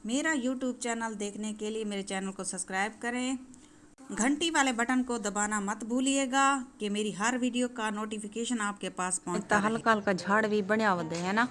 मेरा YouTube channel देखने के लिए मेरे चैनल को सब्सक्राइब करें, घंटी वाले बटन को दबाना मत भूलिएगा कि मेरी हर वीडियो का नोटिफिकेशन आपके पास पहुंचता रहे। हल्का हल्का झाड़ भी बढ़िया होते है ना।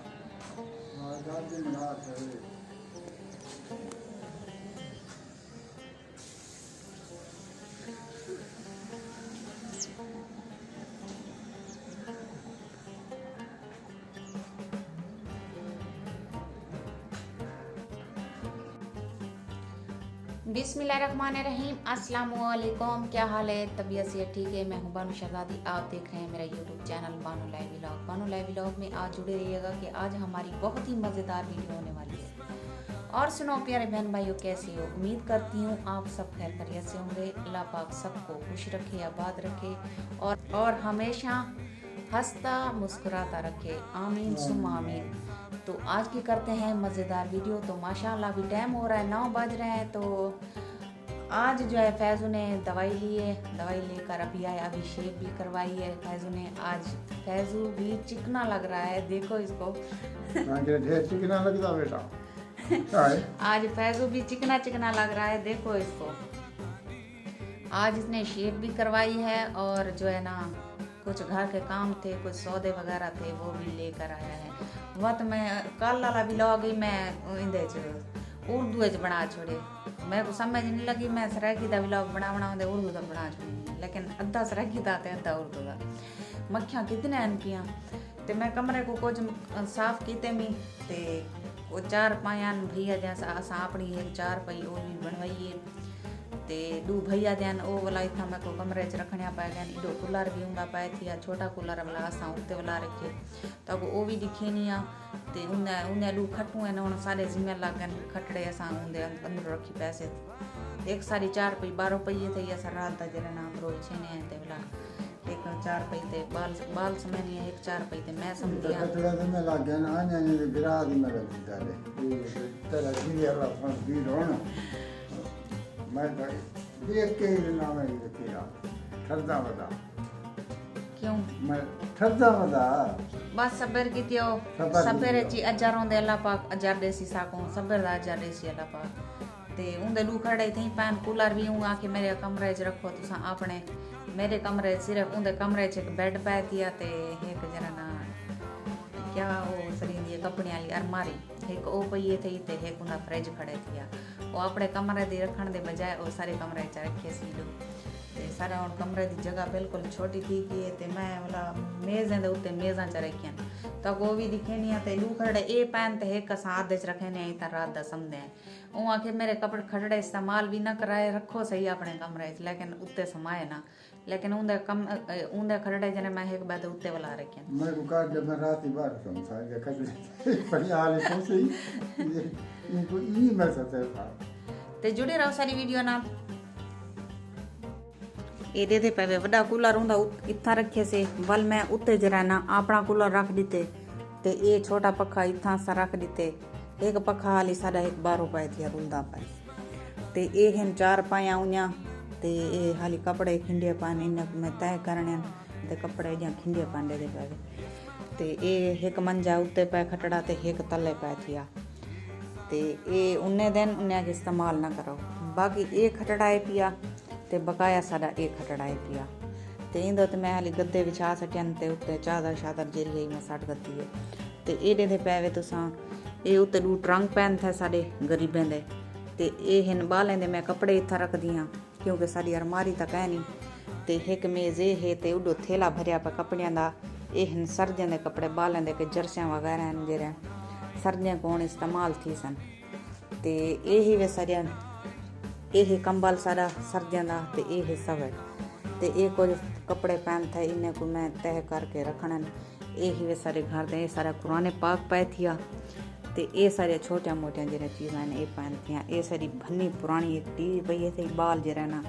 बिस्मिल्लाहिर्रहमानिर्रहीम, अस्सलाम वालेकुम। क्या हाल है? तबीयत से ठीक है? मैं हूं बानू शहजादी, आप देख रहे हैं मेरा यूट्यूब चैनल बानू लाइव व्लॉग। बानू लाइव व्लॉग में आज जुड़े रहिएगा कि आज हमारी बहुत ही मज़ेदार वीडियो होने वाली है। और सुनो प्यारे बहन भाइयों, कैसे हो? उम्मीद करती हूँ आप सब खैर खैरियत से होंगे। अल्लाह पाक सबको खुश रखे, आबाद रखे और हमेशा हंसता मुस्कुराता रखे। आमीन सुम आमीन। तो आज की करते हैं मज़ेदार वीडियो। तो माशाल्लाह अभी टाइम हो रहा है, 9 बज रहे हैं। तो आज जो है फैज़ू ने दवाई ली है, दवाई लेकर अभी आए, अभी शेव भी करवाई है फैज़ू ने। आज फैज़ू भी चिकना लग रहा है, देखो इसको। ढेर चिकना लगता बेटा। आज फैज़ू भी चिकना चिकना लग रहा है, देखो इसको। आज इसने शेव भी करवाई है और जो है ना कुछ घर के काम थे, कुछ सौदे वगैरह थे, वो भी लेकर आया है। वह तो मैं कल वाला व्लॉग ही मैं इंदे उर्दू च बना छोड़े। मेरे को समझ नहीं लगी, मैं सराकी का व्लॉग बना उर्दू का बना छोड़ी, लेकिन अद्धा सराकी का ते अद्धा उर्दू का। मक्खियाँ कितने हैं पियाँ। तो मैं कमरे को कुछ साफ किते मी ते वो 4 पायान भैया जैसा असा अपनी एक 4 पई वो भी बनवाइए ते 2 भैया दैन ओ वाला इतना मैं को कमरे च रखने पाए गए। इडो कूलर भी होंगे पाए थी, छोटा कूलर वाला असा उत्ते वाला रखे तब वो भी दिखे नहीं आ। ते उन्हें 2 खटू है ना सारे जिम्मे लागन खटड़े असा उन्दे अंदर रखी पैसे एक सारी 4 पई 12 पहिए थे असा रात दा जरा नाम रोज छेने हैं ते वाला एक 4 पई ते बाल समय नहीं है, एक 4 पई ते मैं समझिया खटड़ा से मैं लाग गया ना आने ने गिरा दी मैं लगी जाले ये तेरा जी वाला फोन भी रोना मैं देख के नाम है ये तेरा ठरदा वदा क्यों मैं ठरदा वदा बस सबर की थियो सबर ची अजारों दे अल्लाह पाक अजार देसी साको सबर दा अजार देसी अल्लाह पाक ते उंदे लू खड़े थी पैन कूलर भी हूँ आके मेरे कमरे च रखो तुसा अपने। मेरे कमरे सिर्फ उंदे कमरे च एक बेड पै थिया ते एक जरा ना क्या वो सरींदी कपड़े वाली अलमारी एक ओ पईए थी ते एक उंदा फ्रिज खड़े थिया। वो अपने कमरे दी रखण दे बजाय वो सारे कमरे च रखे सी ते सारा हुण कमरे दी जगह बिल्कुल छोटी थी कि ते मैं वाला मेज़ दे उत्ते मेज़ां च रखियन तो वो भी दिखे नहीं ते लू खड़े ए पैन ते एक साथ दे रखे ने ता रात दा समझे ओ आके मेरे कपड़े खड़े इस्तेमाल भी ना कराए रखो सही अपने कमरे च, लेकिन उत्ते समाए ना, लेकिन उंदे खड़े जने मैं एक बात उत्ते वाला रखियन। मैं को काट जब मैं रात ही बाहर तुम सारे खटड़े बढ़िया हाल है तो सही इनको ई मैं सकते था ते जुड़े रहो सारी वीडियो ना। ਇਹਦੇ ਤੇ ਪਵੇ ਵੱਡਾ ਕੂਲਰ ਹੁੰਦਾ ਇੱਥਾਂ ਰੱਖੇ ਸੇ ਵੱਲ ਮੈਂ ਉੱਤੇ ਜਰਾ ਨਾ ਆਪਣਾ ਕੂਲਰ ਰੱਖ ਦਿੱਤੇ ਤੇ ਇਹ ਛੋਟਾ ਪੱਖਾ ਇੱਥਾਂ ਸਾ ਰੱਖ ਦਿੱਤੇ। ਇੱਕ ਪੱਖਾ ਹਾਲੀ ਸਾਡਾ ਇੱਕ 12 ਰੁਪਏ ਦੀ ਰੁਲਦਾ ਪਏ ਤੇ ਇਹ ਹਨ 4 ਪਾਇਆ ਉਈਆਂ ਤੇ ਇਹ ਹਾਲੀ ਕੱਪੜੇ ਖਿੰਡੇ ਪਾਣੇ ਇਹਨਾਂ ਮੈਂ ਤੈਅ ਕਰਨੇ ਤੇ ਕੱਪੜੇ ਜਾਂ ਖਿੰਡੇ ਪਾਂਡੇ ਦੇ ਪਵੇ ਤੇ ਇਹ ਇੱਕ ਮੰਜਾ ਉੱਤੇ ਪੈ ਖਟੜਾ ਤੇ ਇੱਕ ਤੱਲੇ ਪੈ ਥਿਆ ਤੇ ਇਹ उन्ने दिन उन्हें के इस्तेमाल ना करो। बाकी ये खटड़ा है पिया ते बकाया साडा एक खटड़ा है पिया ते इंदो ते मैं हाली गद्दे विछा सटन ते उत्ते चादर शादर जेरी है मैं सट गद्दी है ते एडे दे पैवे तुसां ये उत्ते 2 ट्रंक पैन थे साडे गरीबें दे ते ये हिन बालें दे मैं कपड़े इत्था रख दियां क्योंकि साडी अलमारी तक है नहीं ते एक मेज़ ये है ते उडो थैला भरिया पे कपड़ियां दा ये हिन सर्दियां दे कपड़े बालें दे के जर्सियां वगैरह हैं जेरे सर्दियां कौन इस्तेमाल थी सन ते यही वे सारिया यही कंबल सारा सर्दियां दा ते यही सब है ते ये कुछ कपड़े पहन थे इन्हें को मैं तह करके रखना यही वे सारे घर दे सारा कुरान पाक पाए थिया ते ये सारे छोटिया मोटिया जरा चीज़ां ने ये पहन थिया। ये सारी भन्नी पुरानी एक टीवी पई थी बाल जरा ना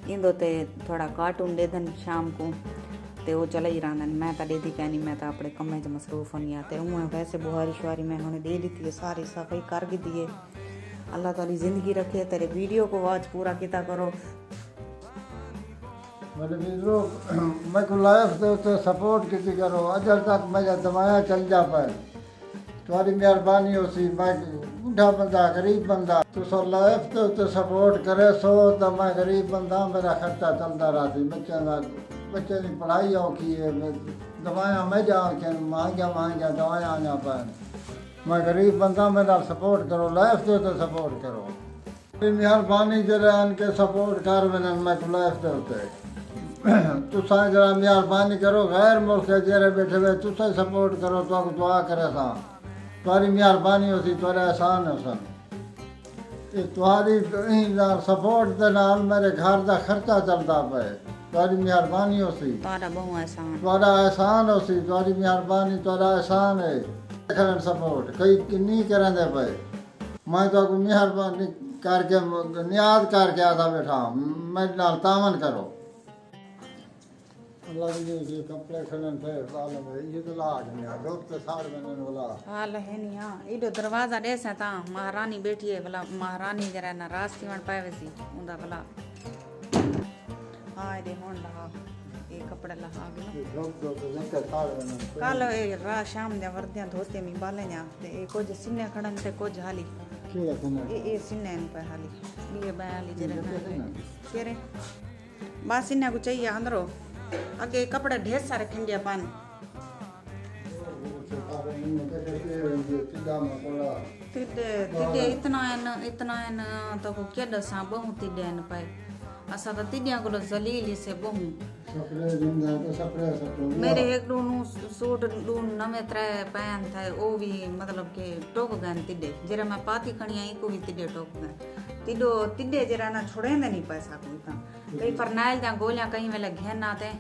इंदो ते थोड़ा कार्टून दे दन शाम को ते वो चला ही रहा। मैं तो दे दी कहनी मैं तो अपने कम्मे च मसरूफ होनी तो उँ वैसे बुहारी शुहारी मैं उन्हें दे दी थी सारी सफाई कर दी है। अल्लाह ताली ज़िंदगी रखे। तेरे वीडियो को वॉच पूरा किया करो। मैं को लाइफ से तो सपोर्ट की करो अजल तक मैं दवाया चल जा पाए तुम्हारी मेहरबानी हो सी मैं बूढ़ा बंदा गरीब बंदा तुस लाइफ के उत्ते सपोर्ट करे सो तो मैं गरीब बंदा मेरा खर्चा चलता रहा बच्चे की पढ़ाई औखी है दवाइयाँ मैं जाके महंगिया दवाइयां आना पैन मैं गरीब बंदा मेरा सपोर्ट करो लाइफ के उत्ते सपोर्ट करो मेहरबानी जरा इनके सपोर्ट कर मैं तो लाइफ के उत्ते तुसा जरा मेहरबानी करो गैर मुल्क जेरे बैठे हुए तुसा सपोर्ट करो तो दुआ करे सा तुम्हारी मेहरबानी होती तुम्हारे एहसान हो सन तुम्हारी सपोर्ट के नाल मेरे घर का खर्चा चलता पे तुम्हारी मेहरबानी होती तुम्हारा एहसान होती तुम्हारी मेहरबानी तुम्हारा एहसान है देखने सपोर्ट कई किन्नी करेंदे पे मैं तो मेहरबानी करके नियाज करके आता बैठा मेरे नाल तामन करो कपड़े खलन थे ये तो लाग नहीं दो तो साल में वाला हाल है नहीं हां इडो दरवाजा देसे ता महारानी बैठी है भला महारानी जरा नाराज थी वण पावे सी उंदा भला हां दे होन लगा ये कपड़ा लगा गए कल रा शाम दे वर्दियां धोते मी बाले न्या ते ए कुछ सिन्ने खड़न ते कुछ हाली ये सिन्ने पे हाली ये बाली जरा केरे बस सिन्ने को चाहिए अंदरो आगे कपड़े ढेर सारे खंडिया पान तिडे इतना है तो को के दसा बहु तिडे न पाए असा तो तिडिया को जलीली से बहु मेरे एक दोनों सूट दून नमे त्रे पहन था वो भी मतलब के टोक गन तिडे जरा मैं पाती खणी आई को भी तिडे टोक गन तिडे जरा ना छोड़े नहीं पैसा को इतना कई फरनाइल दा गोलियां कहीं वेले घेन आते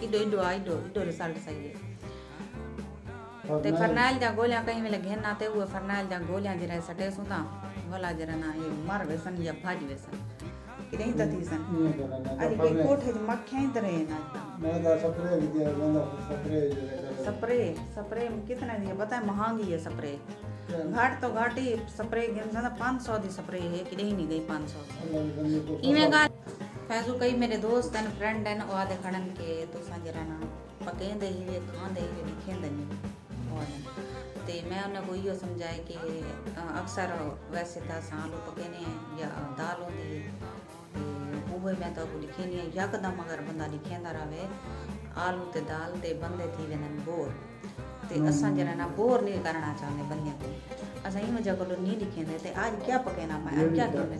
इडो रिजल्ट सही है ते फरनाइल दा गोलियां कहीं वेले घेन आते हुए फरनाइल दा गोलियां जरा सटे सुता भला जरा ना ये मर वेसन या भाज वेसन किदे त थीसन अरे के कोठे मक्खियां ही तरह ना मैं तो स्प्रे कितना दिए बता महंगी है स्प्रे घाट तो घाटी स्प्रे घेन 500 दी स्प्रे है किदे ही नहीं गई 500 इमे गा फैजू कई मेरे दोस्त हैं फ्रेंड हैं वो आदे खड़न के तो जरा ना पकेंदे ही खांदे ही लिखेंदे नहीं और ते मैं उन्हें को यो समझाए कि अक्सर वैसे तो आलू पकेने या दाल होती है वो मैं तो लिखे नहीं है यकदम अगर बंदा लिखेंदा रहे आलू ते दाल ते बंदे थी वेंदन बोर ते असा जरा ना बोर नहीं करना चाहते बंदे को असा इन वजह को नहीं लिखेंदे ते आज क्या पकेना मैं आज क्या करने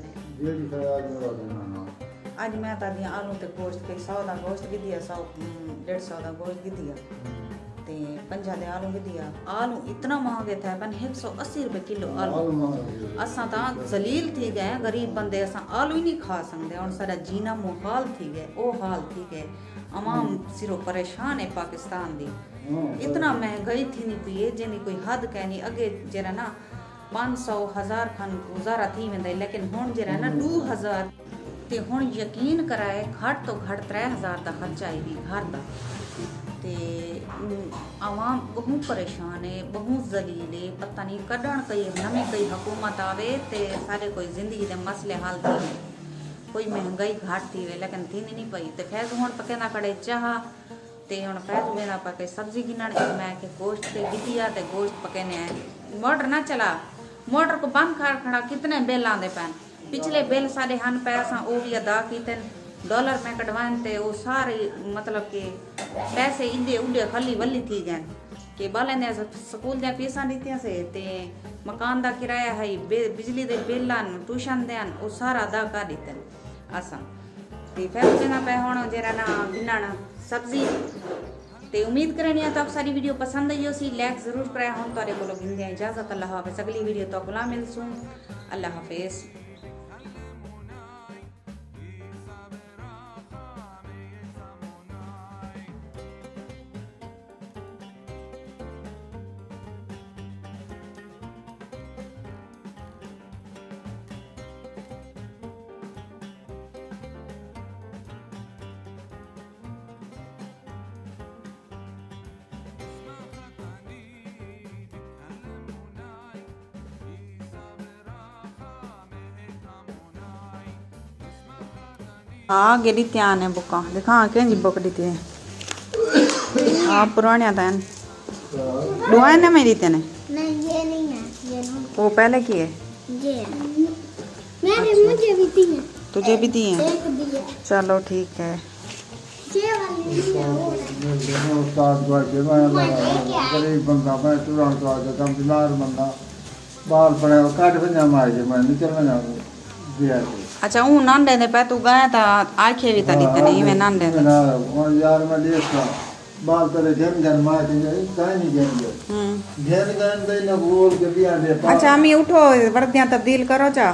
आज मैं तादी आलू ते गोश्त के 100 दा गोश्त की दिया 100 150 दा गोश्त की दिया ते 50 दे आलू की दिया आलू इतना महंगे थे बन 180 रुपए किलो आलू असा ता जलील थी गए गरीब बंदे असा आलू ही नहीं खा सकते और सारा जीना मुहाल थी गए ओ हाल थी गए अवाम सिरो परेशान है पाकिस्तान दी इतना महंगाई थी नहीं पी जिनी कोई हद कहनी अगे जरा ना 500 1000 खन गुजारा थी वेंदा लेकिन हुन जरा ना 2000 ते हुन यकीन कराए घट तो घट 3000 का खर्चा आई भी घर का ते आवाम बहुत परेशान है बहुत जलील है पता नहीं कड़न कई नवी कई हुकूमत आवे ते सारे कोई जिंदगी के मसले हल थी कोई महंगाई घट थी वे लेकिन थी नहीं पई ते फैज हुन पकेंदा कड़े चाह ते हुन फैज वेंदा पके सब्जी गिनण मैं के गोश्त ते गिदिया ते गोश्त पकेने मोटर ना चला मोटर को बंद कर खड़ा कितने बिल आंदे पैन पिछले बिल साढ़े हन पैसा वो भी अदा किते डॉलर में कटवान ते वो सारे मतलब के पैसे इडे उडे खली वली थी गए कि बाले ने स्कूल दे फीसा दीतियां से ते मकान दा किराया है बिजली दे बिलान ट्यूशन देन वो सारा अदा कर दिते असा ते फिर देना पे हुन जरा ना गिनण सब्जी ते उम्मीद करनी है तो आप सारी वीडियो पसंद आई सी लाइक जरूर कराया हुन तारे कोलो गिनदे इजाजत अल्लाह हाफिज़ अगली वीडियो तो गुलाम मिलसूं अल्लाह हाफिज़ हाँ गे दी है बुका दिखा के जी बुक दी है हाँ पुराने तैन दुआएं ना मेरी तेने नहीं ये नहीं है ये नहीं वो पहले की है, ये मुझे भी दी है, तुझे भी दी है। एक दी है, चलो ठीक है। ये वाली दी है वो है। उस्ताद को आके मैं लगा गरीब बंदा मैं तुरंत तो आके कम बीमार बंदा बाल पड़े काट भी मार के मैं निकल में दिया अच्छा हूँ नांडे ने पे तू गया था आखे भी था दिते नहीं मैं नांडे ने। यार मैं देखा बाल पड़े घन मार के कहीं नहीं घेन घन दे न बोल के भी आने अच्छा अम्मी उठो वर्दियां तब्दील करो चा।